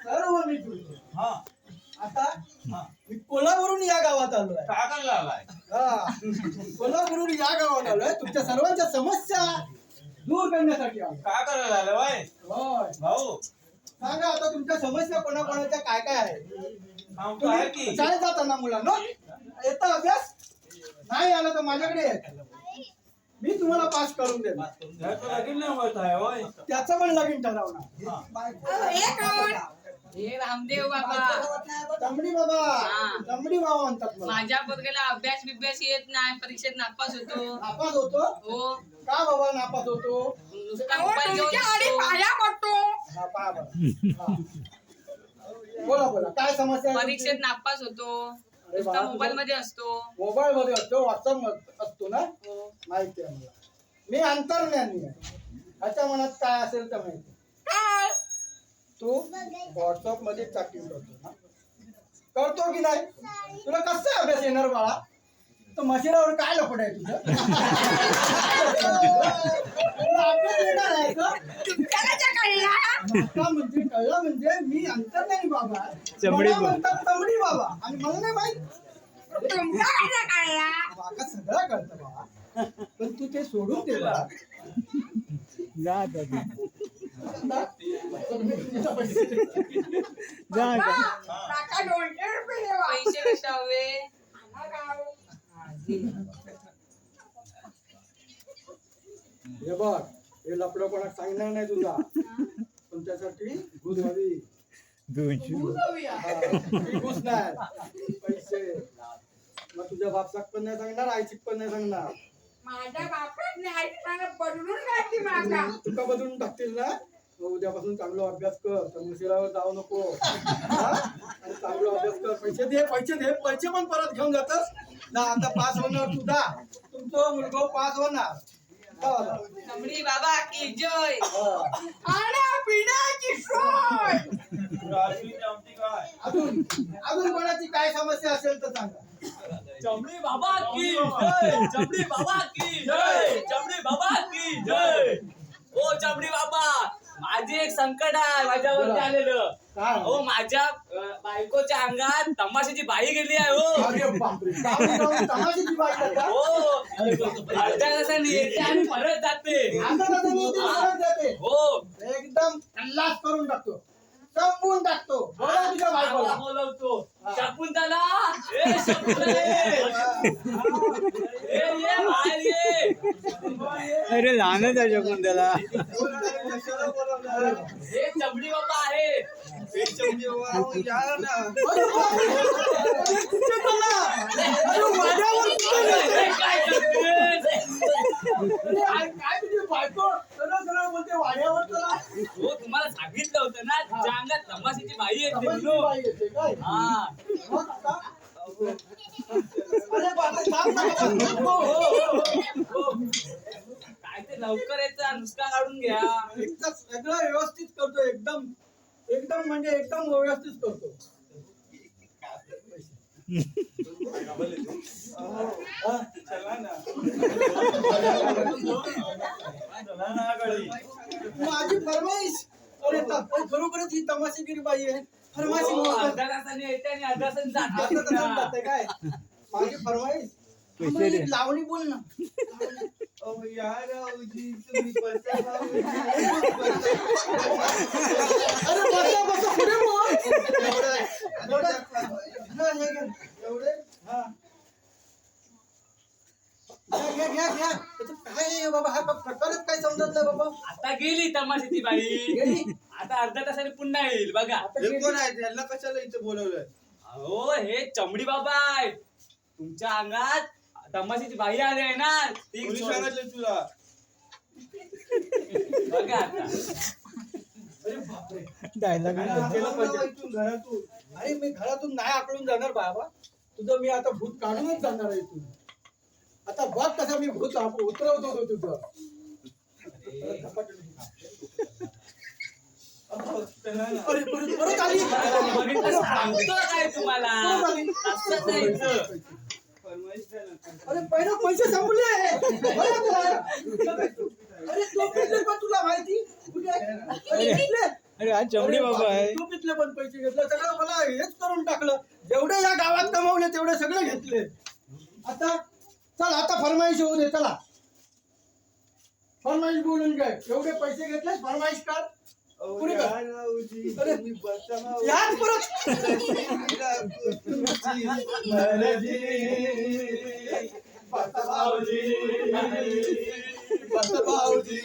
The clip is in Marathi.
सर्व मी जुळतो. हा आता हा मी कोल्हापूरहून या गावात आलोय. काय करायला आलाय? कोल्हापूरहून या गावात आलोय तुमच्या सर्वांच्या समस्या दूर करण्यासाठी आलो. काय करायला आलं बाय होय. भाऊ? सांगा आता तुमच्या समस्या कोणाकोणाच्या काय काय आहे. सांगतो आहे की शाळेत जाताना मुलांना येता अभ्यास नाही आला तर माझ्याकडे येत. मी तुम्हाला पास करून देणार. घरचं लगीन नाही होत आहे होय. त्याचं पण लगीन ठरवणार. हे रामदेव बाबा दमडी बाबा हा. दमडी बाबा म्हणतात मला. माझ्या पोरग्याला अभ्यास बिभ्यास येत नाही परीक्षेत नापास होतो. नापास होतो हो का बाबा नापास होतो. नुसता मोबाईल घेऊन बसतो. हा, पहा बरं. हा. बोला बोला काय समस्या आहे परीक्षेत तुमची? नापास होतो. अरे नुसता बाळा, मोबाईल मध्ये असतो. मोबाईल मध्ये असतो व्हॉट्सअप असतो ना माहिती आहे मला. मी अंतर्ज्ञानी आहे. ह्याच्या मनात काय असेल तर माहिती. तू व्हॉट्सअप मध्ये चॅटिंग करतो ना करतो की नाही. तुला कसं अभ्यास येणार बाळा. तर मशिनावर काय लपड आहे तुझं. तुला अभ्यास येणार आहे का? आता म्हणजे कळलं म्हणजे मी अंतर्ज्ञानी बाबा आहे. मला म्हणतात तमडी बाबा आणि मला नाही माहित. बाबा सगळं कळतं बाबा पण तू ते सोडून दे बाळा. पैसे कशा हवे. हे बघ हे लपडं कोणाला सांगणार नाही तुझा पण त्यासाठी घुस हवी. घुस नाही पैसे. मग तुझ्या बापसाक पण नाही सांगणार आईचिक पण नाही सांगणार. माझ्या बापात नाही बदलून टाकली माझा. तुका बदलून टाकतील ना. मग उद्यापासून चांगला अभ्यास कर. मुशिरावर जाऊ नको. हा? आणि चांगला अभ्यास कर. पैसे दे पैसे पण परत घेऊन जातस ना. आता पास होणार तुझा तुमचं मुलगा पास होणार. दमडी बाबा की जय. पिण्याची सोय. राशीची आमटी काय? अजून कोणाची काय समस्या असेल तर सांगा. चमड़ी बाबा की जय. चमड़ी बाबा की जय. चमड़ी बाबा की जय. ओ चमड़ी बाबा माझे एक संकट आहे माझ्यावरती आलेलं. काय? हो माझ्या बायकोच्या अंगात तमाशाची बाई गेली आहे हो. अरे बापरे. तमाशाची बाई आहे का? हो अर्ध्या तासाने येते आणि परत जाते. आता कसं मी ते परत जाते. हो एकदम तल्लास करून टाकतो. संपून टाकतो. बोला तुझ्या मला बायकोला. बोलवतो शकुंतला. ए शकुंतला ये बाहेर ये. अरे लहानच आहे शकून त्याला. हे चमडी बाबा आहे. काय करतोय? काय तुझी बायको सरळ सरळ बोलते वाड्यावर चला. हो तुम्हाला सांगितलं होतं ना तुझ्या अंगात तमाशाची बाई येते तमाशाची म्हणून. बाई येते काय? हा मग आता? अरे बापरे, थांब ना. हो. काय ते लवकर यायचं नुसका काढून घ्या. एकदम सगळं व्यवस्थित करतो. एकदम एकदम म्हणजे एकदम व्यवस्थित करतो. चला ना. चला ना गडी. माझी फरमाईश. अरे खरोखरच ही तमाशागिरी बाई आहे. फरमाईश हो, मोडतात. अर्ध्या तासाने येते आणि अर्ध्या तासाने आता तसंच जाते. जातंय काय माझी फरमाईश. आम्हाला एक लावणी बोल ना. अहो या रावजी तुम्ही बसा रावजी. अरे बसा बसा पुढे बोल. एवढे हा घ्या घ्या घ्या. त्याचं काय आहे बाबा हा प्रकारच काय समजत नाही बाबा. आता गेली तमाशाची बाई. गेली? आता अर्ध्या तासाने पुन्हा येईल बघा. आता हे गेली. कोण आहे? त्यांना कशाला इथं बोलवलंय? हो हे चमडी बाबा आहे. तुमच्या अंगात तमाशाची बाई आली आहे ना ती कोणी सांगितलं तुला? बघा आता. अरे बापरे. डायलॉग केलं पाहिजे. इथून घरातून. अरे मी घरातून नाही आकडून जाणार बाबा. तुझं मी आता भूत काढूनच जाणार आहे तू. आता बघ कसं मी भूत उतरवतो तुझं. अरे परत आली. बघितलं सांगतो काय तुम्हाला. परत आली. असं जायचं. फरमाईश द्या ना. अरे पहिला पैसे संपले. बरं तुला. अरे तो भेटले पण तुला माहिती कुठे? अरे भेटले. अरे हा चमडी बाबा आहे. तू कितले पण पैसे घेतले सगळं मला हेच करून टाकलं. जेवढे या गावात कमवले तेवढे सगळे घेतले. आता चल आता फरमाईश होऊ दे. चला फरमाईश बोलून घ्या. एवढे पैसे घेतले फरमाईश कर. अहो, पुढे या कर. रावजी अरे. तुम्ही बसा ना. याच परत तुमची मर्जी. बसा भाऊजी. बसा भाऊजी.